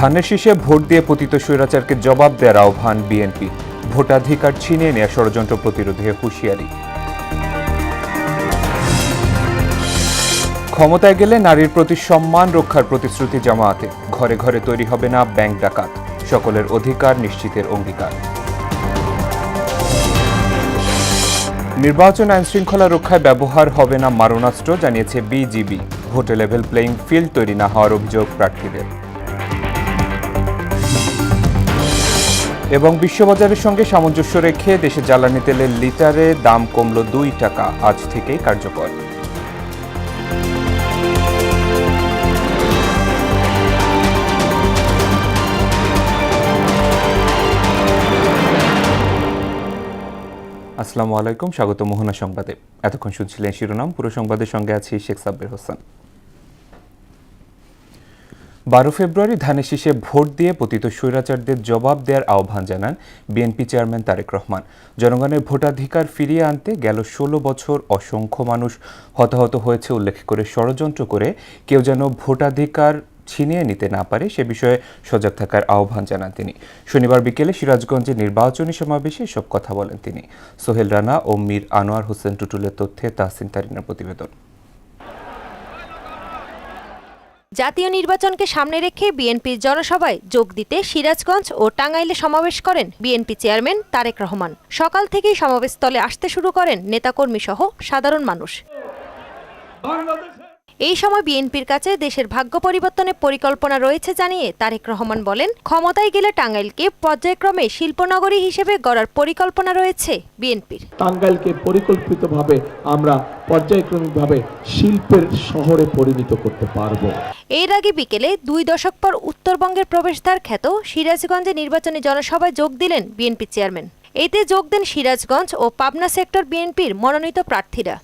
ধানের শীষে ভোট দিয়ে পতিত স্বৈরাচারকে জবাব দেওয়ার আহ্বান বিএনপি। ভোটাধিকার ছিনিয়ে নেওয়া ষড়যন্ত্র প্রতিরোধে হুঁশিয়ারি। ক্ষমতায় গেলে নারীর প্রতি সম্মান রক্ষার প্রতিশ্রুতি জামায়াতে। ঘরে ঘরে তৈরি হবে না ব্যাংক ডাকাত, সকলের অধিকার নিশ্চিতের অঙ্গীকার। নির্বাচন আইনশৃঙ্খলা রক্ষায় ব্যবহার হবে না মারণাস্ত্র, জানিয়েছে বিজিবি। ভোটে লেভেল প্লেইং ফিল্ড তৈরি না হওয়ার অভিযোগ প্রার্থীদের। এবং বিশ্ববাজারের সঙ্গে সামঞ্জস্য রেখে দেশে জ্বালানি তেলের লিটারে দাম কমল 2 টাকা, আজ থেকেই কার্যকর। আসসালামু আলাইকুম, স্বাগত মোহনা সংবাদে। এতক্ষণ শুনছিলেন শিরোনাম, পুরো সংবাদের সঙ্গে আছি শেখ সাব্বির হোসেন। 12 ফেব্রুয়ারি ধানের শীষে ভোট দিয়ে পতিত স্বৈরাচারদের জবাব দেওয়ার আহ্বান জানান বিএনপি চেয়ারম্যান তারেক রহমান। জনগণের ভোটাধিকার ফিরিয়ে আনতে গেল 16 বছর অসংখ্য মানুষ হতাহত হয়েছে উল্লেখ করে ষড়যন্ত্র করে কেউ যেন ভোটাধিকার ছিনিয়ে নিতে না পারে সে বিষয়ে সজাগ থাকার আহ্বান জানান তিনি। শনিবার বিকেলে সিরাজগঞ্জে নির্বাচনী সমাবেশে এসব কথা বলেন তিনি। সোহেল রানা ও মীর আনোয়ার হোসেন টুটুলের তথ্যে তাহসিন তারিনার প্রতিবেদন। জাতীয় নির্বাচনকে সামনে রেখে বিএনপির জনসভায় যোগ দিতে সিরাজগঞ্জ ও টাঙ্গাইলে সমাবেশ করেন বিএনপি চেয়ারম্যান তারেক রহমান। সকাল থেকেই সমাবেশস্থলে আসতে শুরু করেন নেতাকর্মী সহ সাধারণ মানুষ। এই সময় বিএনপির কাছে দেশের ভাগ্য পরিবর্তনের পরিকল্পনা রয়েছে জানিয়ে তারেক রহমান বলেন, ক্ষমতায় গেলে টাঙ্গাইলকে পর্যায়ক্রমে শিল্পনগরী হিসেবে গড়ার পরিকল্পনা রয়েছে বিএনপির। টাঙ্গাইলকে পরিকল্পিতভাবে আমরা পর্যায়ক্রমিকভাবে শিল্পের শহরে পরিণত করতে পারব। এর আগে বিকেলে 2 দশক পর উত্তরবঙ্গের প্রবেশদ্বার খ্যাত সিরাজগঞ্জে নির্বাচনী জনসভায় যোগ দিলেন বিএনপি চেয়ারম্যান। এতে যোগ দেন সিরাজগঞ্জ ও পাবনা সেক্টর বিএনপির মনোনীত প্রার্থীরা।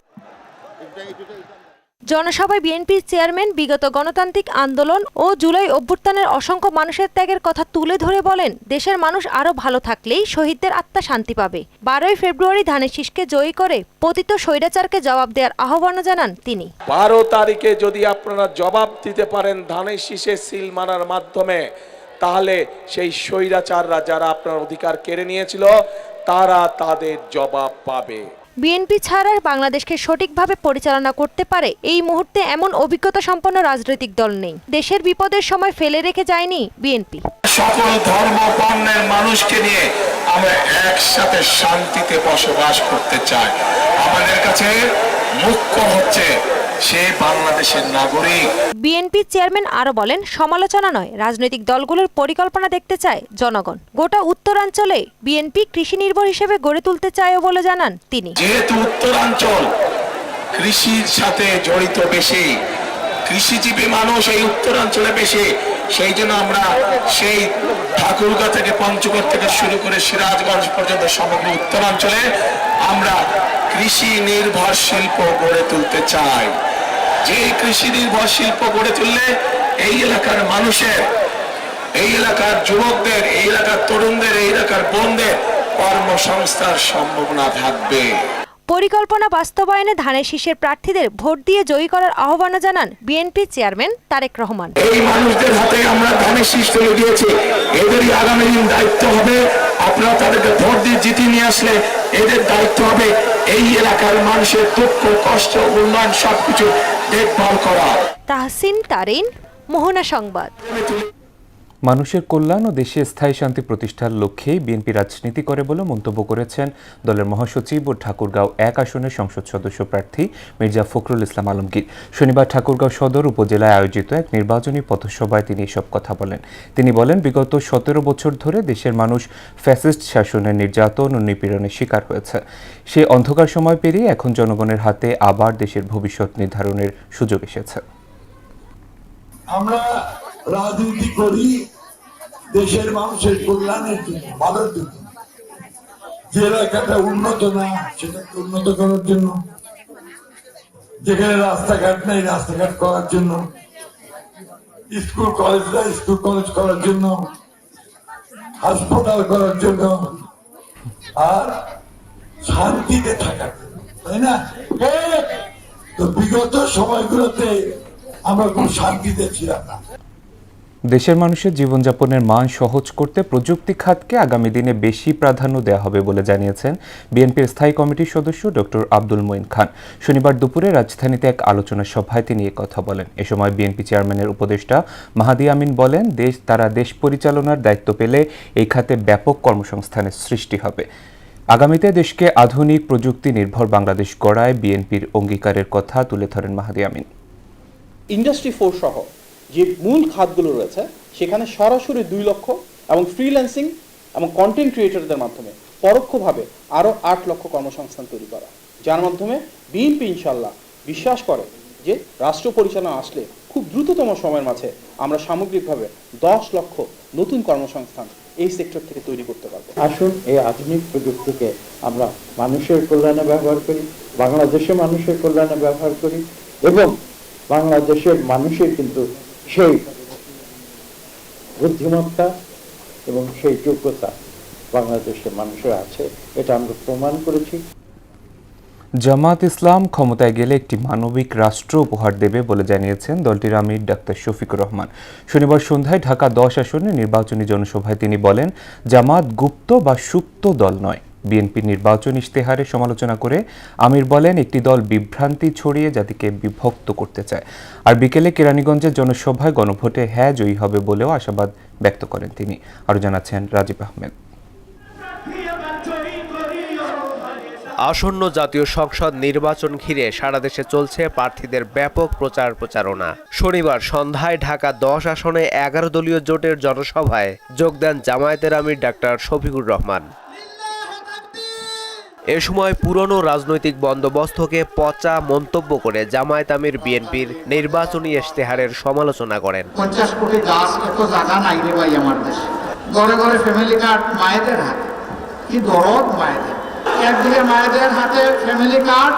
জনসভায় বিএনপির চেয়ারম্যান বিগত গণতান্ত্রিক আন্দোলন ও জুলাই অভ্যুত্থানের অসংখ্য মানুষের ত্যাগের কথা তুলে ধরে বলেন, দেশের মানুষ আরও ভালো থাকলেই শহীদদের আত্মা শান্তি পাবে। 12 ফেব্রুয়ারি ধানের শীষকে জয়ী করে পতিত স্বৈরাচারকে জবাব দেওয়ার আহ্বানও জানান তিনি। 12 তারিখে যদি আপনারা জবাব দিতে পারেন ধানের শীষে সিল মারার মাধ্যমে, তাহলে সেই স্বৈরাচাররা যারা আপনার অধিকার কেড়ে নিয়েছিল তারা তাদের জবাব পাবে। বিএনপি ছাড়া বাংলাদেশকে সঠিকভাবে পরিচালনা করতে পারে এই মুহূর্তে এমন অভিজ্ঞতা সম্পন্ন রাজনৈতিক দল নেই। দেশের বিপদের সময় ফেলে রেখে যায়নি বিএনপি। সকল ধর্ম বর্ণের মানুষকে নিয়ে আমরা একসাথে শান্তিতে বসবাস করতে চাই। আমাদের কাছে মুখ্য হচ্ছে সে বাংলাদেশের নাগরিক। বিএনপি চেয়ারম্যান আরো বলেন, সমালোচনা নয়, রাজনৈতিক দলগুলোর পরিকল্পনা দেখতে চায় জনগণ। গোটা উত্তরাঞ্চলে বিএনপি কৃষি নির্ভর হিসেবে গড়ে তুলতে চায়ও বলে জানান তিনি। যেহেতু উত্তরাঞ্চল কৃষির সাথে জড়িত বেশি, কৃষিজীবী মানুষ এই উত্তরাঞ্চলে বেশি, সেই জন্য আমরা সেই ঠাকুরগাঁ থেকে পঞ্চগড় থেকে শুরু করে সিরাজগঞ্জ পর্যন্ত সমগ্র উত্তরাঞ্চলে আমরা কৃষি নির্ভর শিল্প গড়ে তুলতে চাই। যে কৃষি নির্ভর শিল্প গড়ে তুললে এই এলাকার মানুষের, এই এলাকার যুবকদের, এই এলাকার তরুণদের, এই এলাকার বোনদের কর্মসংস্থার সম্ভাবনা থাকবে। পরিকল্পনা বাস্তবায়নে ধানের শীষের প্রার্থীদের ভোট দিয়ে জয়ী করার আহ্বানও জানান বিএনপি চেয়ারম্যান তারেক রহমান। এই মানুষদের হাতে আমরা ধানের শীষ তুলে দিয়েছি, এদেরই আগামী দিন দায়িত্ব হবে, আপনারা তাদেরকে ভোট দিয়ে জিতে নিয়ে আসলে এদের দায়িত্ব হবে এই এলাকার মানুষের দুঃখ কষ্ট উন্নয়ন সবকিছু দেখভাল করা। তাহসিন তারিন, মোহনা সংবাদ। মানুষের কল্যাণ ও দেশে স্থায়ী শান্তি প্রতিষ্ঠার লক্ষ্যেই বিএনপি রাজনীতি করে বলে মন্তব্য করেছেন দলের মহাসচিব ও ঠাকুরগাঁও 1 আসনের সংসদ সদস্য প্রার্থী মির্জা ফখরুল ইসলাম আলমগীর। শনিবার ঠাকুরগাঁও সদর উপজেলায় আয়োজিত এক নির্বাচনী পথসভায় তিনি এসব কথা বলেন। তিনি বলেন, বিগত 17 বছর ধরে দেশের মানুষ ফ্যাসিস্ট শাসনের নির্যাতন ও নিপীড়নের শিকার হয়েছে। সে অন্ধকার সময় পেরিয়ে এখন জনগণের হাতে আবার দেশের ভবিষ্যৎ নির্ধারণের সুযোগ এসেছে। আমরা রাজনীতি করি দেশের মানুষের কল্যাণের জন্য, ভালোর জন্য। যে এলাকাটা উন্নত না সেটাকে উন্নত করার জন্য, যেখানে রাস্তাঘাট নেই রাস্তাঘাট করার জন্য, স্কুল কলেজ নেই স্কুল কলেজ করার জন্য, হাসপাতাল করার জন্য, আর শান্তিতে থাকার জন্য, তাই না? তো বিগত সময়গুলোতে আমরা খুব শান্তিতে ছিলাম না। দেশের মানুষের জীবনযাপনের মান সহজ করতে প্রযুক্তি খাতকে আগামী দিনে বেশি প্রাধান্য দেওয়া হবে বলে জানিয়েছেন বিএনপির স্থায়ী কমিটির সদস্য ডক্টর আব্দুল মঈন খান। শনিবার দুপুরে রাজধানীতে এক আলোচনা সভায় তিনি কথা বলেন। এ সময় বিএনপি চেয়ারম্যানের উপদেষ্টা মাহাদি আমিন বলেন, তারা দেশ পরিচালনার দায়িত্ব পেলে এই খাতে ব্যাপক কর্মসংস্থানের সৃষ্টি হবে। আগামীতে দেশকে আধুনিক প্রযুক্তি নির্ভর বাংলাদেশ গড়ায় বিএনপির অঙ্গীকারের কথা তুলে ধরেন মাহাদি আমিন। ইন্ডাস্ট্রি 4 সহ যে মূল খাতগুলো রয়েছে সেখানে সরাসরি 2 লক্ষ এবং ফ্রিল্যান্সিং এবং কন্টেন্ট ক্রিয়েটরদের মাধ্যমে পরোক্ষভাবে আরও 8 লক্ষ কর্মসংস্থান তৈরি করা, যার মাধ্যমে বিএনপি ইনশাল্লাহ বিশ্বাস করে যে রাষ্ট্র পরিচালনা আসলে খুব দ্রুততম সময়ের মাঝে আমরা সামগ্রিকভাবে 10 লক্ষ নতুন কর্মসংস্থান এই সেক্টর থেকে তৈরি করতে পারবো। আসুন এই আধুনিক প্রযুক্তিকে আমরা মানুষের কল্যাণে ব্যবহার করি, বাংলাদেশের মানুষের কল্যাণে ব্যবহার করি এবং বাংলাদেশের মানুষের কিন্তু সেই বুদ্ধিমত্তা এবং সেই যোগ্যতা বাংলাদেশের মানুষের আছে, এটা আমরা প্রমাণ করেছি। জামাত ইসলাম ক্ষমতায় গেলে একটি মানবিক রাষ্ট্র উপহার দেবে বলে জানিয়েছেন দলটির আমির ডাক্তার শফিকুর রহমান। শনিবার সন্ধ্যায় ঢাকা 10 আসনে নির্বাচনী জনসভায় তিনি বলেন, জামাত গুপ্ত বা সুপ্ত দল নয়। বিএনপির নির্বাচন ইশতেহারের সমালোচনা করে আমির বলেন, একটি দল বিভ্রান্তি ছড়িয়ে জাতিকে বিভক্ত করতে চায়। আর বিকেলে কেরানীগঞ্জের জনসভায় গণভোটে হ্যাঁ জয়ী হবে বলেও আশাবাদ ব্যক্ত করেন তিনি। আরও জানাচ্ছেন রাজীব আহমেদ। আসন্ন জাতীয় সংসদ নির্বাচন ঘিরে সারা দেশে চলছে প্রার্থীদের ব্যাপক প্রচারণা। শনিবার সন্ধ্যায় ঢাকা 10 আসনে 11 দলীয় জোটের জনসভায় যোগ দেন জামায়াতের আমির ডাক্তার শফিকুর রহমান। এ সময় পুরনো রাজনৈতিক বন্দোবস্তকে পচা মন্তব্য করে জামায়াত আমির বিএনপির নির্বাচনী ইশতেহারের সমালোচনা করেন। 50 কোটি গাছ এত জায়গা নাই রে ভাই আমার দেশে, ঘরে ঘরে ফ্যামিলি কার্ড মায়েদের হাতে, কি দরদ মায়েদের। একদিকে মায়েদের হাতে ফ্যামিলি কার্ড,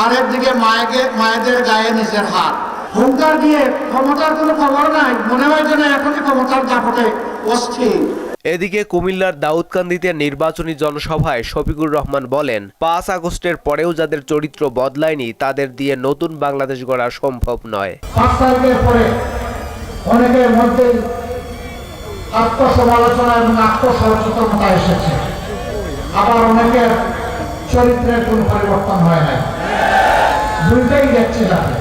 আর একদিকে মায়েদের গায়ে নিজের হাত। হুঙ্কার দিয়ে ক্ষমতার কোনো খবর নাই, মনে হয় যেন এখনই ক্ষমতার দাপটে অস্থির। এদিকে কুমিল্লার দাউদকান্দিতে নির্বাচনী জনসভায় শফিকুর রহমান বলেন, 5 আগস্টের পরেও যাদের চরিত্র বদলায়নি তাদের দিয়ে নতুন বাংলাদেশ গড়া সম্ভব নয়। 5 তারিখের পরে অনেকের মধ্যে আত্মসমালোচনা এবং আত্মসচেতনতা এসেছে, আবার অনেকের চরিত্রের কোনো পরিবর্তন হয় নাই, দুইটাই দেখছি যাবে।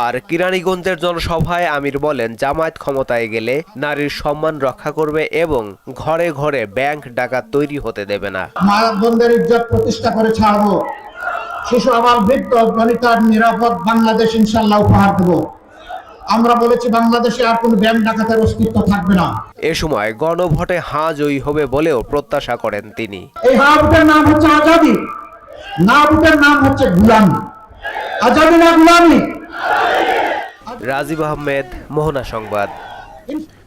আর কেরানীগঞ্জের জনসভায় আমির বলেন, জামায়াত ক্ষমতায় গেলে নারীর সম্মান রক্ষা করবে এবং ঘরে ঘরে ব্যাংক ডাকাত তৈরি হতে দেবে না। মা বোনদের ইজ্জত প্রতিষ্ঠা করে ছাড়বো, শিশু আবার বৃদ্ধ বনিতার নিরাপদ বাংলাদেশ ইনশাল্লাহ উপহার দেব। আমরা বলেছি বাংলাদেশে আর কোনো ব্যাংক ডাকাতের অস্তিত্ব থাকবে না। এ সময় গণভোটে হাঁ জয়ী হবে বলেও প্রত্যাশা করেন তিনি। এই হাঁ ভোটের নাম হচ্ছে আজাদি, না ভোটের নাম হচ্ছে গুলামি। আজাদি না গুলামি। রাজীব আহমেদ, মোহনা সংবাদ।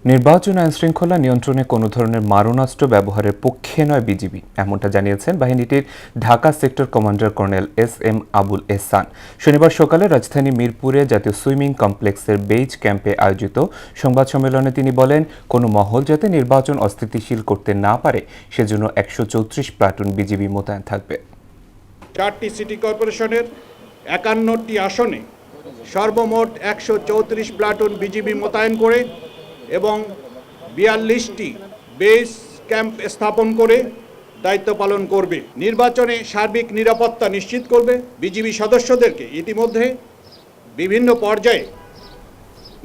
নির্বাচন আইন শৃঙ্খলা নিয়ন্ত্রণে কোনো ধরনের মারণাস্ত্র ব্যবহারের পক্ষে নয় বিজিবি, এমনটা জানিয়েছেন বাহিনীটির Dhaka sector commander colonel SM Abul Ehsan. শনিবার সকালে রাজধানী মিরপুরে জাতীয় সুইমিং কমপ্লেক্সের বেজ ক্যাম্পে আয়োজিত সংবাদ সম্মেলনে তিনি বলেন, কোনো মহল যাতে নির্বাচন অস্থিতিশীল করতে না পারে সেজন্য 134 প্লাটুন বিজিবি মোতায়েন থাকবে। 4টি সিটি কর্পোরেশনের 51টি আসনে সর্বমোট 134 প্লাটুন বিজিবি মোতায়েন করে এবং 42টি বেস ক্যাম্প স্থাপন করে দায়িত্ব পালন করবে। নির্বাচনে সার্বিক নিরাপত্তা নিশ্চিত করবে। বিজিবি সদস্যদেরকে ইতিমধ্যে বিভিন্ন পর্যায়ে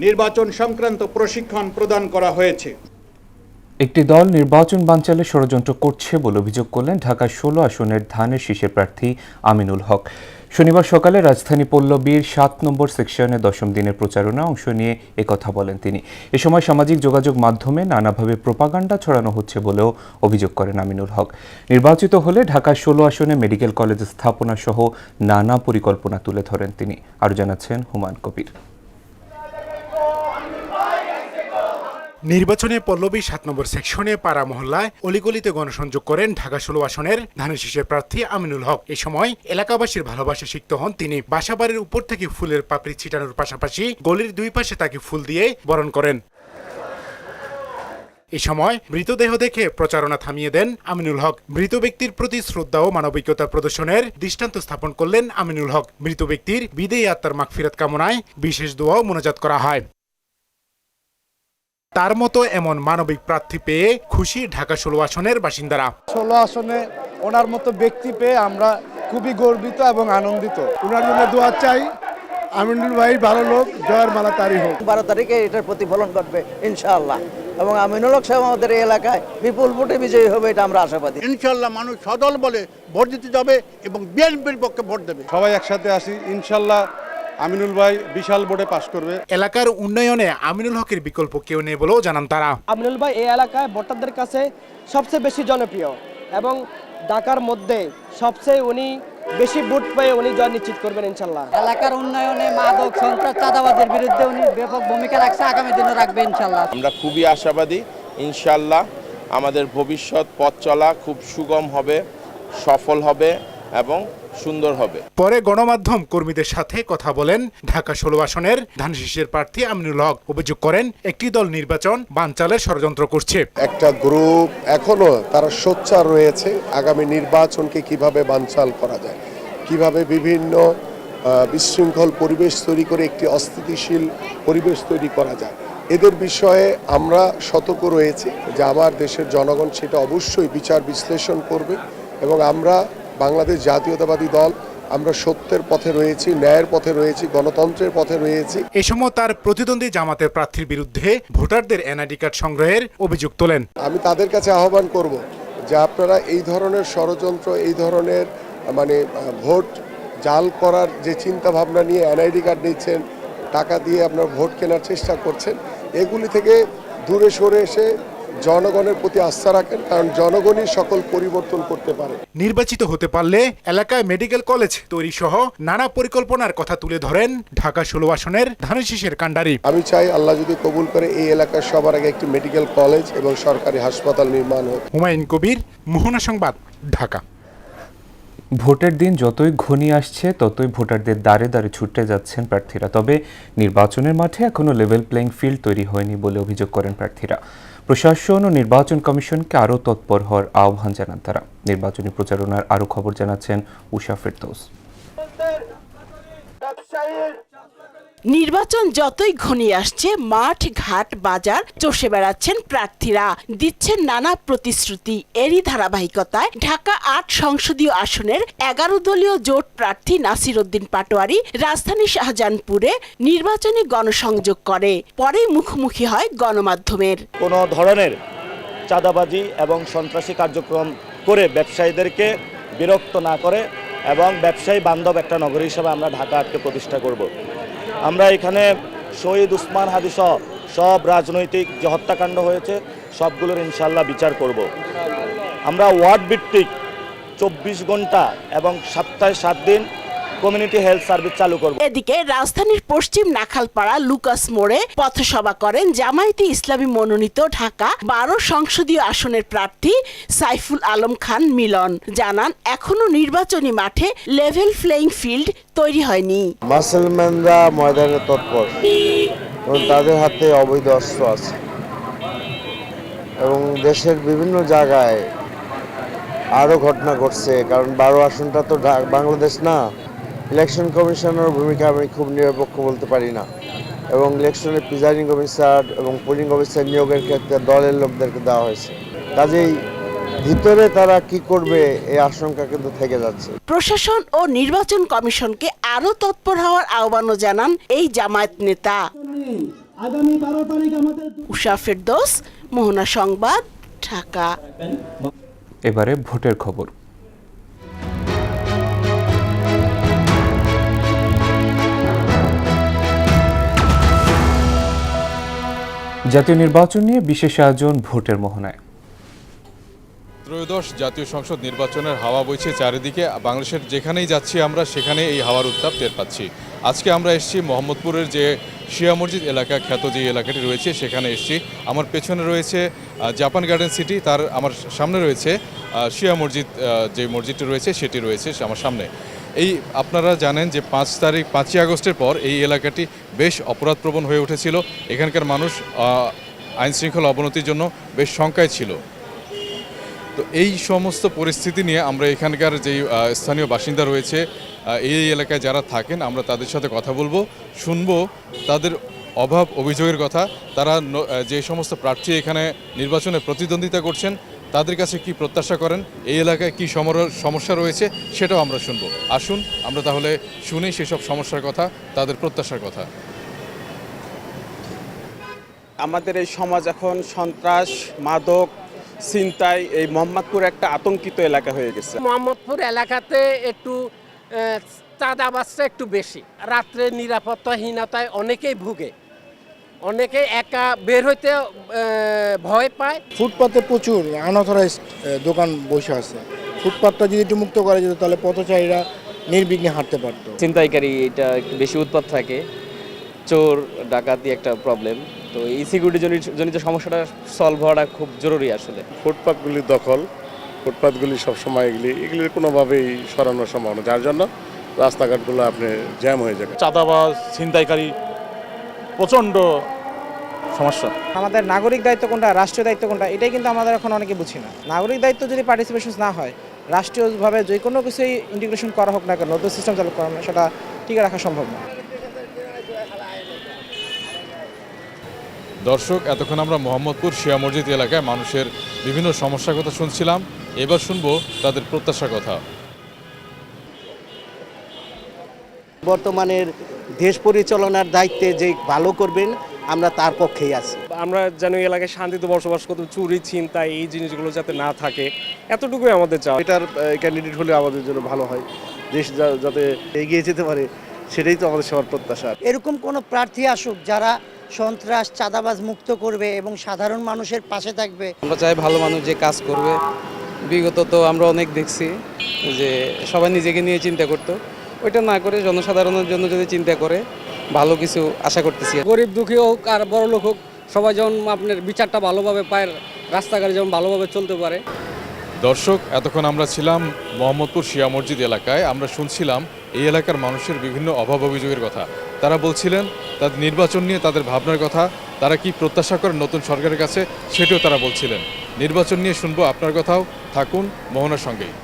নির্বাচন সংক্রান্ত প্রশিক্ষণ প্রদান করা হয়েছে। একটি দল নির্বাচন বানচালে ষড়যন্ত্র করছে বলে অভিযোগ করলেন ঢাকা 16 আসনের ধানের শীষের প্রার্থী আমিনুল হক। শনিবার সকালে রাজধানী পল্লবীর 7 নম্বর সেকশনে 10ম দিনের প্রচারণা অংশ নিয়ে একথা বলেন তিনি। এ সময় সামাজিক যোগাযোগ মাধ্যমে নানাভাবে প্রোপাগান্ডা ছড়ানো হচ্ছে বলেও অভিযোগ করেন আমিনুল হক। নির্বাচিত হলে ঢাকা 16 আসনে মেডিকেল কলেজ স্থাপনা সহ নানা পরিকল্পনা তুলে ধরেন তিনি। আরও জানাচ্ছেন হুমায়ুন কবির। নির্বাচনে পল্লবী 7 নম্বর সেকশনে পাড়া মহল্লায় অলিগলিতে গণসংযোগ করেন ঢাকা 16 আসনের ধানের শীষের প্রার্থী আমিনুল হক। এই সময় এলাকাবাসীর ভালোবাসা সিক্ত হন তিনি। বাসাবাড়ির উপর থেকে ফুলের পাপড়ি ছিটানোর পাশাপাশি গলির দুই পাশে তাকে ফুল দিয়ে বরণ করেন। এই সময় মৃতদেহ দেখে প্রচারণা থামিয়ে দেন আমিনুল হক। মৃত ব্যক্তির প্রতি শ্রদ্ধা ও মানবিকতা প্রদর্শনের দৃষ্টান্ত স্থাপন করলেন আমিনুল হক। মৃত ব্যক্তির বিদেয়ী আত্মার মাগফিরাত কামনায় বিশেষ দোয়া ও মোনাজাত করা হয়। তার মতো এমন মানবিক প্রার্থী পেয়ে খুশি ঢাকা 16 আসনের বাসিন্দারা। 16 আসনে ওনার মতো ব্যক্তি পেয়ে আমরা খুবই গর্বিত এবং আনন্দিত। ওনার জন্য দোয়া চাই, আমিনুল ভাই ভালো লোক, জয়ের মালা তারই হোক। 12 তারিখে এটার প্রতিফলন ঘটবে ইনশাআল্লাহ, এবং আমিনুল হক সাহেব আমাদের এই এলাকায় বিপুল ভোটে বিজয়ী হবে, এটা আমরা আশাবাদী। ইনশাআল্লাহ মানুষ সদল বলে ভোট দিতে যাবে এবং বিএনপির পক্ষে ভোট দেবে। সবাই একসাথে আসি, ইনশাআল্লাহ আমিনুল ভাই বিশাল ভোটে পাশ করবে। এলাকার উন্নয়নে আমিনুল হকের বিকল্প কেউ নেই বলেও জানান তারা। আমিনুল ভাই এই এলাকায় ভোটারদের কাছে সবচেয়ে বেশি জনপ্রিয়, এবং ঢাকার মধ্যে সবচেয়ে উনি বেশি ভোট পেয়ে উনি জয় নিশ্চিত করবেন ইনশাল্লাহ। এলাকার উন্নয়নে মাদক, সন্ত্রাস, চাঁদাবাজের বিরুদ্ধে উনি ব্যাপক ভূমিকা রাখছে, আগামী দিনে রাখবে ইনশাল্লাহ। আমরা খুবই আশাবাদী, ইনশাল্লাহ আমাদের ভবিষ্যৎ পথ চলা খুব সুগম হবে, সফল হবে এবং সুন্দর হবে। পরে গণমাধ্যম কর্মীদের সাথে কথা বলেন ঢাকা 16 আসনের ধানশীষের প্রার্থী আমিনুল হক। অভিযোগ করেন একটি দল নির্বাচন বানচালের ষড়যন্ত্র করছে। একটা গ্রুপ এখনো তারা সোচ্চার রয়েছে আগামী নির্বাচনকে কিভাবে বানচাল করা যায়, কিভাবে বিভিন্ন বিশৃঙ্খল পরিবেশ তৈরি করে একটি অস্থিতিশীল পরিবেশ তৈরি করা যায়। এদের বিষয়ে আমরা সতর্ক রয়েছি যে আমার দেশের জনগণ সেটা অবশ্যই বিচার বিশ্লেষণ করবে, এবং আমরা বাংলাদেশ জাতীয়তাবাদী দল আমরা সত্যের পথে রয়েছি, ন্যায়ের পথে রয়েছি, গণতন্ত্রের পথে রয়েছি। এ সময় তার প্রতিদ্বন্দ্বী জামাতের প্রার্থীর বিরুদ্ধে ভোটারদের এনআইডি কার্ড সংগ্রহের অভিযোগ তোলেন। আমি তাদের কাছে আহ্বান করব যে আপনারা এই ধরনের ষড়যন্ত্র, এই ধরনের ভোট জাল করার যে চিন্তা ভাবনা নিয়ে এনআইডি কার্ড নিচ্ছেন, টাকা দিয়ে আপনার ভোট কেনার চেষ্টা করছেন, এগুলি থেকে দূরে সরে এসে জনগণের প্রতি আস্থা রাখেন, কারণ জনগণই সকল পরিবর্তন করতে পারে। নির্বাচিত হতে পারলে এলাকায় মেডিকেল কলেজ তৈরি সহ নানা পরিকল্পনার কথা তুলে ধরেন ঢাকা 16 আসনের ধানশীষের কাণ্ডারি। আমি চাই আল্লাহ যদি কবুল করে এই এলাকার সবার আগে একটি মেডিকেল কলেজ এবং সরকারি হাসপাতাল নির্মাণ হোক। হুমায়ুন কবির, মোহনা সংবাদ, ঢাকা। ভোটের দিন যতই ঘনিয়ে আসছে ততই ভোটারদের দ্বারে দ্বারে ছুটে যাচ্ছেন প্রার্থীরা। তবে নির্বাচনের মাঠে এখনও লেভেল প্লেইং ফিল্ড তৈরি হয়নি বলে অভিযোগ করেন প্রার্থীরা। প্রশাসন ও নির্বাচন কমিশনকে আরও তৎপর হওয়ার আহ্বান জানান তারা। নির্বাচনী প্রচারণার আরও খবর জানাচ্ছেন উষা ফেরদৌস। নির্বাচন যতই ঘনিয়ে আসছে মাঠ ঘাট বাজার চষে বেড়াচ্ছেন প্রার্থীরা, দিচ্ছেন নানা প্রতিশ্রুতি। এরই ধারাবাহিকতায় ঢাকা ৮ সংসদীয় আসনের 11 দলীয় জোট প্রার্থী নাসির উদ্দিন পাটোয়ারি রাজধানী শাহজাহানপুরে নির্বাচনী গণসংযোগ করে, পরেই মুখোমুখি হয় গণমাধ্যমের। কোনো ধরনের চাঁদাবাজি এবং সন্ত্রাসী কার্যক্রম করে ব্যবসায়ীদেরকে বিরক্ত না করে এবং ব্যবসায়ী বান্ধব একটা নগর হিসেবে আমরা ঢাকা ৮কে প্রতিষ্ঠা করব। আমরা এখানে শহীদ উসমান হাদি সহ সব রাজনৈতিক যে হত্যাকাণ্ড হয়েছে সবগুলোর ইনশাল্লাহ বিচার করব। আমরা ওয়ার্ড ভিত্তিক 24 ঘন্টা এবং সপ্তাহে 7 দিন কমিউনিটি হেলথ সার্ভিস চালু করব। এদিকে রাজধানীর পশ্চিম নাখালপাড়া লুকাস মোড়ে পথসভা করেন জামায়াতে ইসলামী মনোনীত ঢাকা 12 সংসদীয় আসনের প্রার্থী সাইফুল আলম খান মিলন। জানান এখনো নির্বাচনী মাঠে লেভেল প্লেইং ফিল্ড তৈরি হয়নি। মুসলমানরা ময়দানে তৎপর এবং তাদের হাতে অবৈধ অস্ত্র আছে, এবং দেশের বিভিন্ন জায়গায় আরও ঘটনা ঘটছে, কারণ 12 আসনটা তো বাংলাদেশ না। ইলেকশন কমিশনের ভূমিকা আমি খুব নিরপেক্ষ বলতে পারি না, এবং ইলেকশনের প্রিজাইডিং অফিসার এবং পোলিং অফিসার নিয়োগের ক্ষেত্রে দলের লোকদেরকে দেওয়া হয়েছে। কাজেই ভিতরে তারা কি করবে এই আশঙ্কা কিন্তু থেকে যাচ্ছে। প্রশাসন ও নির্বাচন কমিশনকে আরও তৎপর হওয়ার আহ্বানও জানান এই জামায়াত নেতা। উষা ফেরদৌস, মোহনা সংবাদ, ঢাকা। এবারে ভোটের খবর। জাতীয় নির্বাচন নিয়ে বিশেষ আয়োজন ভোটের মোহনায়। ত্রয়োদশ জাতীয় সংসদ নির্বাচনের হাওয়া বইছে চারিদিকে। বাংলাদেশের যেখানেই যাচ্ছি আমরা সেখানে এই হাওয়ার উত্তাপ টের পাচ্ছি। আজকে আমরা এসেছি মোহাম্মদপুরের যে শিয়া মসজিদ এলাকা, খ্যাত যে এলাকাটি রয়েছে সেখানে এসেছি। আমার পেছনে রয়েছে জাপান গার্ডেন সিটি, তার আমার সামনে রয়েছে শিয়া মসজিদ, যে মসজিদটি রয়েছে সেটি রয়েছে আমার সামনে। এই আপনারা জানেন যে 5ই আগস্টের পর এই এলাকাটি বেশ অপরাধপ্রবণ হয়ে উঠেছিল। এখানকার মানুষ আইনশৃঙ্খলা অবনতির জন্য বেশ শঙ্কায় ছিল। তো এই সমস্ত পরিস্থিতি নিয়ে আমরা এখানকার যেই স্থানীয় বাসিন্দা রয়েছে, এই এলাকায় যারা থাকেন, আমরা তাদের সাথে কথা বলবো, শুনবো তাদের অভাব অভিযোগের কথা, তারা যে সমস্ত প্রার্থী এখানে নির্বাচনে প্রতিদ্বন্দ্বিতা করছেন তাদের কাছে কি প্রত্যাশা করেন, এই এলাকায় কি সমস্যা রয়েছে সেটাও আমরা শুনবো। আসুন আমরা তাহলে শুনি সেসব সমস্যার কথা, তাদের প্রত্যাশার কথা। আমাদের এই সমাজ এখন সন্ত্রাস, মাদক, ছিনতাই, এই মোহাম্মদপুর একটা আতঙ্কিত এলাকা হয়ে গেছে। মোহাম্মদপুর এলাকাতে একটু চাঁদাবাজটা একটু বেশি, রাত্রে নিরাপত্তাহীনতায় অনেকেই ভুগে, অনেকে একা বের হইতে ভয় পায়। ফুটপাতে প্রচুর আনঅথরাইজড দোকান বসে আছে। ফুটপাতটা যদি একটু মুক্ত করা যেত তাহলে পথচারীরা নির্বিঘ্নে হাঁটতে পারতো। ছিনতাইকারী এটা একটু বেশি উৎপাত থাকে, চোর ডাকাতি একটা প্রবলেম। তো এই সিকিউরিটি জনিত সমস্যাটা সলভ হওয়াটা খুব জরুরি আসলে। ফুটপাতগুলি দখল, ফুটপাতগুলি সবসময় এগুলির কোনোভাবেই সরানো সম্ভব না, যার জন্য রাস্তাঘাটগুলো আপনি জ্যাম হয়ে যাবে। চাঁদাবাজ, ছিনতাইকারী প্রচণ্ড সমস্যা। আমাদের নাগরিক দায়িত্ব কোনটা, রাষ্ট্রীয় দায়িত্ব কোনটা, এটাই কিন্তু আমাদের এখন অনেকে বুঝি না। নাগরিক দায়িত্ব যদি পার্টিসিপেশন না হয়, রাষ্ট্রীয়ভাবে যে কোনো কিছুই ইন্টিগ্রেশন করা হোক না কেন, নতুন সিস্টেম চালু করা সেটা টিকে রাখা সম্ভব না। দর্শক, এতক্ষণ আমরা মোহাম্মদপুর শিয়া মসজিদ এলাকায় মানুষের বিভিন্ন সমস্যার কথা শুনছিলাম, এবার শুনবো তাদের প্রত্যাশার কথা। বর্তমানের দেশ পরিচালনার দায়িত্বে যে ভালো করবেন আমরা তার পক্ষেই আছি। আমরা যেন এলাকায় শান্তিতে বসবাস করতে, চুরি ছিনতাই এই জিনিসগুলো যাতে না থাকে, এতটুকুই আমাদের চাওয়া। এটার ক্যান্ডিডেট হলে আমাদের জন্য ভালো হয়, দেশ যাতে এগিয়ে যেতে পারে, সেটাই তো আমাদের সবার প্রত্যাশা। এরকম কোনো প্রার্থী আসুক যারা সন্ত্রাস, চাঁদাবাজ মুক্ত করবে এবং সাধারণ মানুষের পাশে থাকবে। আমরা চাই ভালো মানুষ যে কাজ করবে। বিগত তো আমরা অনেক দেখছি যে সবাই নিজেকে নিয়ে চিন্তা করতো, ওইটা না করে জনসাধারণের জন্য যদি চিন্তা করে ভালো কিছু আশা করতেছি। গরিব দুঃখী হোক আর বড় লোক হোক, সবাই যেমন আপনার বিচারটা ভালোভাবে পায়, রাস্তাঘাট যেমন ভালোভাবে চলতে পারে। দর্শক, এতক্ষণ আমরা ছিলাম মোহাম্মদপুর শিয়া মসজিদ এলাকায়। আমরা শুনছিলাম এই এলাকার মানুষের বিভিন্ন অভাব অভিযোগের কথা। তারা বলছিলেন তাদের নির্বাচন নিয়ে তাদের ভাবনার কথা, তারা কি প্রত্যাশা করেন নতুন সরকারের কাছে সেটাও তারা বলছিলেন। নির্বাচন নিয়ে শুনবো আপনার কথাও, থাকুন মোহনার সঙ্গেই।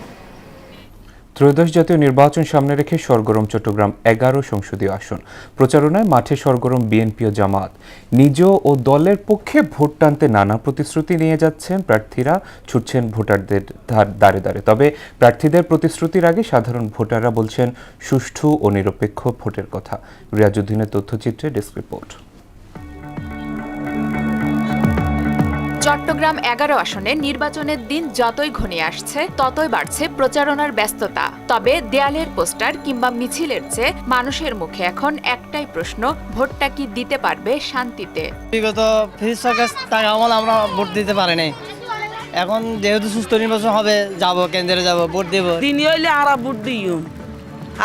ত্রয়োদশ জাতীয় নির্বাচন সামনে রেখে সরগরম চট্টগ্রাম 11 সংসদীয় আসন প্রচারণায় মাঠে সরগরম বিএনপি ও জামাত। নিজ ও দলের পক্ষে ভোট টানতে নানা প্রতিশ্রুতি নিয়ে যাচ্ছেন প্রার্থীরা, ছুটছেন ভোটারদের দ্বারে দ্বারে। তবে প্রার্থীদের প্রতিশ্রুতির আগে সাধারণ ভোটাররা বলছেন সুষ্ঠু ও নিরপেক্ষ ভোটের কথা। রিয়াজউদ্দিনের তথ্যচিত্রে ডেস্ক রিপোর্ট। চট্টগ্রাম 11 আসনে নির্বাচনের দিন যতই ঘনিয়ে আসছে ততই বাড়ছে প্রচারণার ব্যস্ততা। তবে দেয়ালের পোস্টার কিংবা মিছিলের চেয়ে মানুষের মুখে এখন একটাই প্রশ্ন, ভোটটা কি দিতে পারবে শান্তিতে? বিগত আমরা ভোট দিতে পারিনি, এখন যেহেতু সুস্থ নির্বাচন হবে যাব, কেন্দ্রে যাব, ভোট দেব। তিনি হইলে আর ভোট দিও,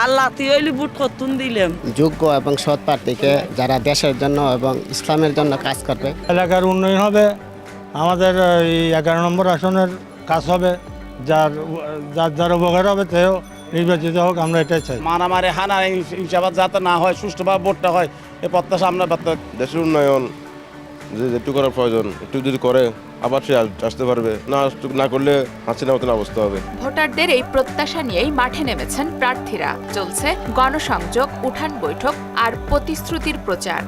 আল্লাহ তুই হইলে ভোট কতুন দিলাম। যোগ্য এবং সৎ প্রার্থীকে যারা দেশের জন্য এবং ইসলামের জন্য কাজ করবে। এলাকার উন্নয়ন হবে, আমাদের এই 11 নম্বর আসনের কাজ হবে, যার উপকার হবে তেও নির্বাচিত হোক, আমরা এটাই চাই। মারামারি হানা হিসাবাদ যাতে না হয়, সুষ্ঠুভাবে ভোটটা হয়, এই প্রত্যাশা আমরা দেশের উন্নয়ন যেটুকু করার প্রয়োজন একটু যদি করে আবার সে আসতে পারবে, না করলে হাসিনা মতন অবস্থা হবে। ভোটারদের এই প্রত্যাশা নিয়েই মাঠে নেমেছেন প্রার্থীরা। চলছে গণসংযোগ, উঠান বৈঠক আর প্রতিশ্রুতির প্রচার।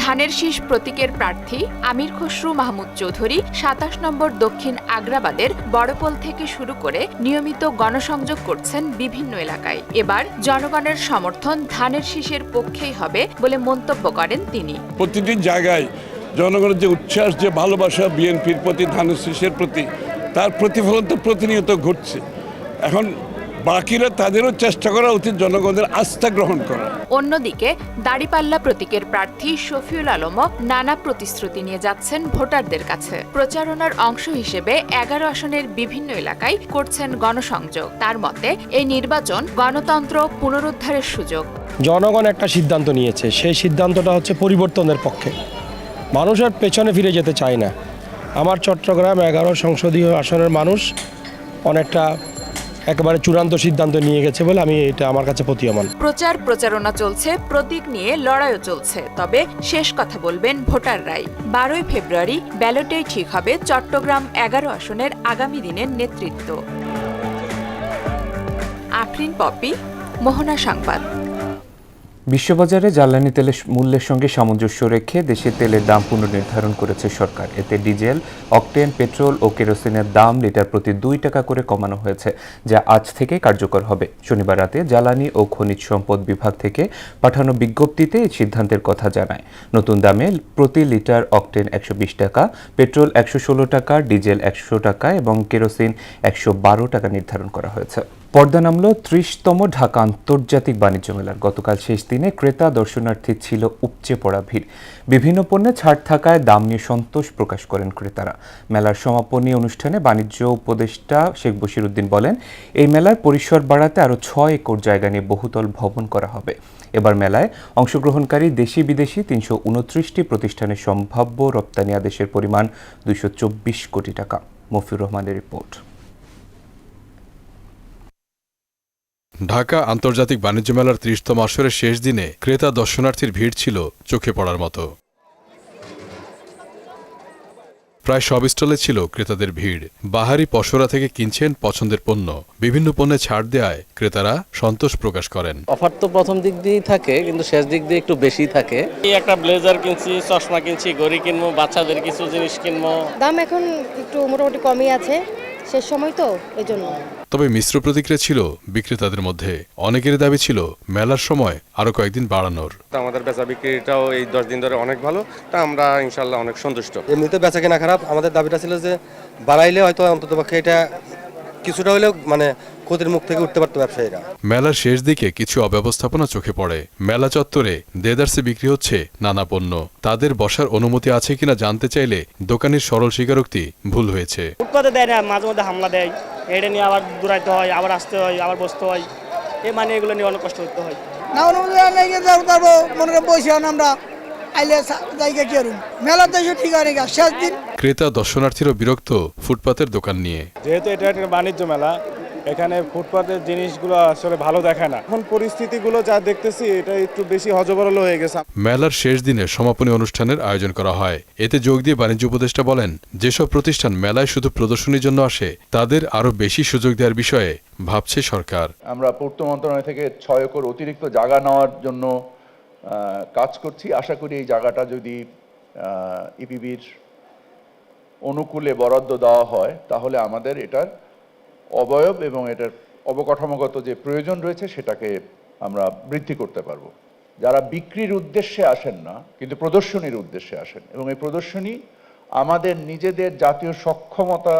ধানের শীষ প্রতীকের প্রার্থী আমির খসরু মাহমুদ চৌধুরী 27 নম্বর দক্ষিণ আগ্রাবাদের বড়পোল থেকে শুরু করে নিয়মিত গণসংযোগ করছেন বিভিন্ন এলাকায়। এবার জনগণের সমর্থন ধানের শীষের পক্ষেই হবে বলে মন্তব্য করেন তিনি। প্রতিটি জায়গায় জনগণের যে উচ্ছ্বাস, যে ভালোবাসা বিএনপির প্রতি, ধানের শীষের প্রতি, তার প্রতিফলন তো প্রতিনিয়ত ঘটছে। এখন বাকিরা তাদেরও চেষ্টা করা উচিত জনগণের আস্থা গ্রহণ করা। অন্যদিকে দাড়িপাল্লা প্রতীকের প্রার্থী শফিউল আলমও নানা প্রতিশ্রুতি নিয়ে যাচ্ছেন ভোটারদের কাছে। প্রচারণার অংশ হিসেবে 11 আসনের বিভিন্ন এলাকায় করছেন গণসংযোগ। তার মতে এই নির্বাচন গণতন্ত্র পুনরুদ্ধারের সুযোগ। জনগণ একটা সিদ্ধান্ত নিয়েছে, সেই সিদ্ধান্তটা হচ্ছে পরিবর্তনের পক্ষে, মানুষের পেছনে ফিরে যেতে চায় না। আমার চট্টগ্রাম 11 সংসদীয় আসনের মানুষ অনেকটা একেবারে চূড়ান্ত সিদ্ধান্ত নিয়ে গেছে বলে এটা আমার কাছে প্রতীয়মান। প্রচারণা চলছে, প্রতীক নিয়ে লড়াইও চলছে, তবে শেষ কথা বলবেন ভোটাররাই। 12 ফেব্রুয়ারি ব্যালটেই ঠিক হবে চট্টগ্রাম 11 আসনের আগামী দিনের নেতৃত্ব। আফরিন পপি, মোহনা সংবাদ। বিশ্ববাজারে জ্বালানি তেলের মূল্যের সঙ্গে সামঞ্জস্য রেখে দেশে তেলের দাম পুনর্নির্ধারণ করেছে সরকার। এতে ডিজেল, অকটেন, পেট্রোল ও কেরোসিনের দাম লিটার প্রতি 2 টাকা করে কমানো হয়েছে, যা আজ থেকে কার্যকর হবে। শনিবার রাতে জ্বালানি ও খনিজ সম্পদ বিভাগ থেকে পাঠানো বিজ্ঞপ্তিতে এই সিদ্ধান্তের কথা জানায়। নতুন দামে প্রতি লিটার অকটেন 120 টাকা, পেট্রোল 116 টাকা, ডিজেল 100 টাকা এবং কেরোসিন 112 টাকা নির্ধারণ করা হয়েছে। পর্দা নামল 30তম ঢাকা আন্তর্জাতিক বাণিজ্য মেলার। গতকাল শেষ দিনে ক্রেতা দর্শনার্থী ছিল উপচে পড়া ভিড়। বিভিন্ন পণ্যে ছাড় থাকায় দাম নিয়ে সন্তোষ প্রকাশ করেন ক্রেতারা। মেলার সমাপনী অনুষ্ঠানে বাণিজ্য উপদেষ্টা শেখ বশিরউদ্দিন বলেন, এই মেলার পরিসর বাড়াতে আরও 6 একর জায়গা নিয়ে বহুতল ভবন করা হবে। এবার মেলায় অংশগ্রহণকারী দেশি বিদেশি 329টি প্রতিষ্ঠানের সম্ভাব্য রপ্তানি আদেশের পরিমাণ 224 কোটি টাকা। মফিউর রহমানের রিপোর্ট। ঢাকা আন্তর্জাতিক বাণিজ্য মেলার 30তম আসরের শেষ দিনে ক্রেতা দর্শনার্থীর ভিড় ছিল চোখে পড়ার মতো। প্রায় সব স্টলে ছিল ক্রেতাদের ভিড়। বাহারি পসরা থেকে কিনছেন পছন্দের পণ্য। বিভিন্ন পণ্যে ছাড় দেওয়ায় ক্রেতারা সন্তোষ প্রকাশ করেন। অফার তো প্রথম দিক দিয়েই থাকে, কিন্তু শেষ দিক দিয়ে একটু বেশি থাকে। একটা ব্লেজার কিনছি, চশমা কিনছি, ঘড়ি কিনবো, বাচ্চাদের কিছু জিনিস কিনবো। দাম এখন একটু মোটামুটি কমই আছে, শেষ সময় তো এই জন্য। তবে মিশ্র প্রতিক্রিয়া ছিল বিক্রেতাদের মধ্যে। অনেকের দাবি ছিল মেলার সময় আরো কয়েকদিন বাড়ানোর। আমাদের বেচা বিক্রিটাও এই 10 দিন ধরে অনেক ভালো, তা আমরা ইনশাল্লাহ অনেক সন্তুষ্ট। এমনিতে বেচা কেনা খারাপ, আমাদের দাবিটা ছিল যে বাড়াইলে হয়তো অন্ততপক্ষে এটা কিছুটা হলেও মানে ক্ষতির মুখ থেকে উঠতে পারতো ব্যবসায়ীরা। মেলার শেষ দিকে কিছু অব্যবস্থাপনা চোখে পড়ে। মেলা চত্বরে দেদারসে বিক্রি হচ্ছে নানা পণ্য। তাদের বসার অনুমতি আছে কিনা জানতে চাইলে দোকানির সরল স্বীকারোক্তি ভুল হয়েছে। ফুটপাতে দেয় না, মাঝে মধ্যে হামলা দেয়, এটা নিয়ে আবার দূরাইতে হয়, আবার আসতে হয়, আবার বসতে হয়। এই মানে এগুলো নিয়ে অনেক কষ্ট করতে হয়। না অনুমতি মনে বসে আমরা আইলে জায়গা কি করুন, মেলা তো ঠিক হয় না শেষ দিন। ক্রেতা দর্শনার্থীরও বিরক্ত ফুটপাতের দোকান নিয়ে। যেহেতু এটা একটা বাণিজ্য মেলা, এখানে ফুটপাতের জিনিসগুলো আসলে ভালো দেখায় না। এখন পরিস্থিতিগুলো যা দেখতেছি এটা একটু বেশি হযবরল হয়ে গেছে। মেলার শেষ দিনে সমাপনী অনুষ্ঠানের আয়োজন করা হয়। এতে যোগ দিয়ে বাণিজ্য উপদেষ্টা বলেন, যেসব প্রতিষ্ঠান মেলায় শুধু প্রদর্শনীর জন্য আসে তাদের আরও বেশি সুযোগ দেওয়ার বিষয়ে ভাবছে সরকার। আমরা পূর্ত মন্ত্রণালয় থেকে 6 একর অতিরিক্ত জায়গা নেওয়ার জন্য কাজ করছি। আশা করি এই জায়গাটা যদি ইপিবির অনুকূলে বরাদ্দ দেওয়া হয় তাহলে আমাদের এটার অবয়ব এবং এটার অবকাঠামোগত যে প্রয়োজন রয়েছে সেটাকে আমরা বৃদ্ধি করতে পারবো। যারা বিক্রির উদ্দেশ্যে আসেন না, কিন্তু প্রদর্শনীর উদ্দেশ্যে আসেন, এবং এই প্রদর্শনী আমাদের নিজেদের জাতীয় সক্ষমতা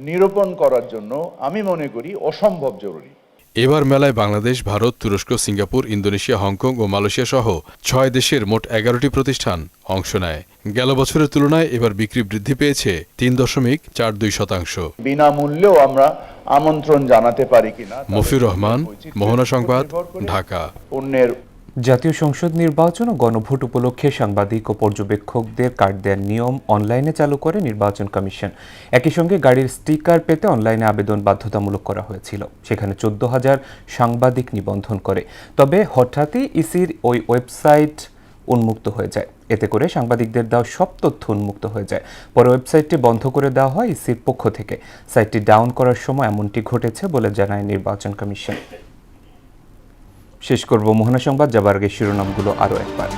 নিরূপণ করার জন্য আমি মনে করি অসম্ভব জরুরি। এবার মেলায় বাংলাদেশ, ভারত, তুরস্ক, সিঙ্গাপুর, ইন্দোনেশিয়া, হংকং ও মালয়েশিয়া সহ 6 দেশের মোট 11টি প্রতিষ্ঠান অংশ নেয়। গেল বছরের তুলনায় এবার বিক্রি বৃদ্ধি পেয়েছে 3.42%। বিনামূল্যেও আমরা আমন্ত্রণ জানাতে পারি কিনা। মফিউর রহমান, মোহনা সংবাদ, ঢাকা। অন্যের জাতীয় সংসদ নির্বাচন ও গণভোট উপলক্ষে সাংবাদিক ও পর্যবেক্ষকদের কার্ড দেওয়ার নিয়ম অনলাইনে চালু করে নির্বাচন কমিশন। একই সঙ্গে গাড়ির স্টিকার পেতে অনলাইনে আবেদন বাধ্যতামূলক করা হয়েছিল। সেখানে 14,000 সাংবাদিক নিবন্ধন করে। তবে হঠাৎই ইসির ওই ওয়েবসাইট উন্মুক্ত হয়ে যায়। এতে করে সাংবাদিকদের দেওয়া সব তথ্য উন্মুক্ত হয়ে যায়। পরে ওয়েবসাইটটি বন্ধ করে দেওয়া হয় ইসির পক্ষ থেকে। সাইটটি ডাউন করার সময় এমনটি ঘটেছে বলে জানায় নির্বাচন কমিশন। শেষ করব মোহনা সংবাদ, যাবার আগে শিরোনামগুলো আরও একবার।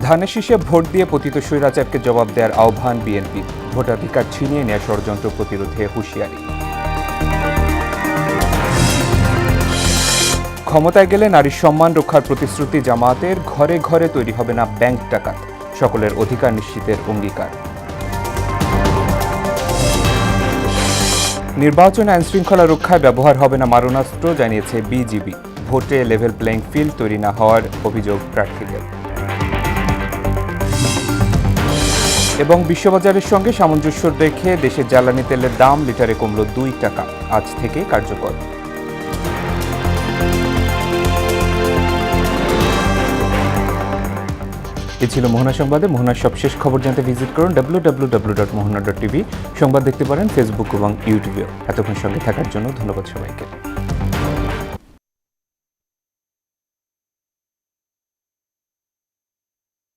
ধানের শীষে ভোট দিয়ে পতিত স্বৈরাচারকে জবাব দেওয়ার আহ্বান বিএনপি। ভোটাধিকার ছিনিয়ে নেওয়া ষড়যন্ত্র প্রতিরোধে হুঁশিয়ারি। ক্ষমতায় গেলে নারীর সম্মান রক্ষার প্রতিশ্রুতি জামায়াতের। ঘরে ঘরে তৈরি হবে না ব্যাংক ডাকাত, সকলের অধিকার নিশ্চিতের অঙ্গীকার। নির্বাচন আইন শৃঙ্খলা রক্ষায় ব্যবহার হবে না মারণাস্ত্র, জানিয়েছে বিজিবি। ভোটে লেভেল প্লেইং ফিল্ড তৈরি না হওয়ার অভিযোগ প্রার্থীদের। এবং বিশ্ববাজারের সঙ্গে সামঞ্জস্য রেখে দেশের জ্বালানি তেলের দাম লিটারে কমল 2 টাকা, আজ থেকে কার্যকর। এ ছিল মোহনা সংবাদে। মোহনার সবশেষ খবর জানতে ভিজিট করুন www.mohana.tv। সংবাদ দেখতে পারেন ফেসবুক এবং ইউটিউবেও। এতক্ষণ সঙ্গে থাকার জন্য ধন্যবাদ সবাইকে।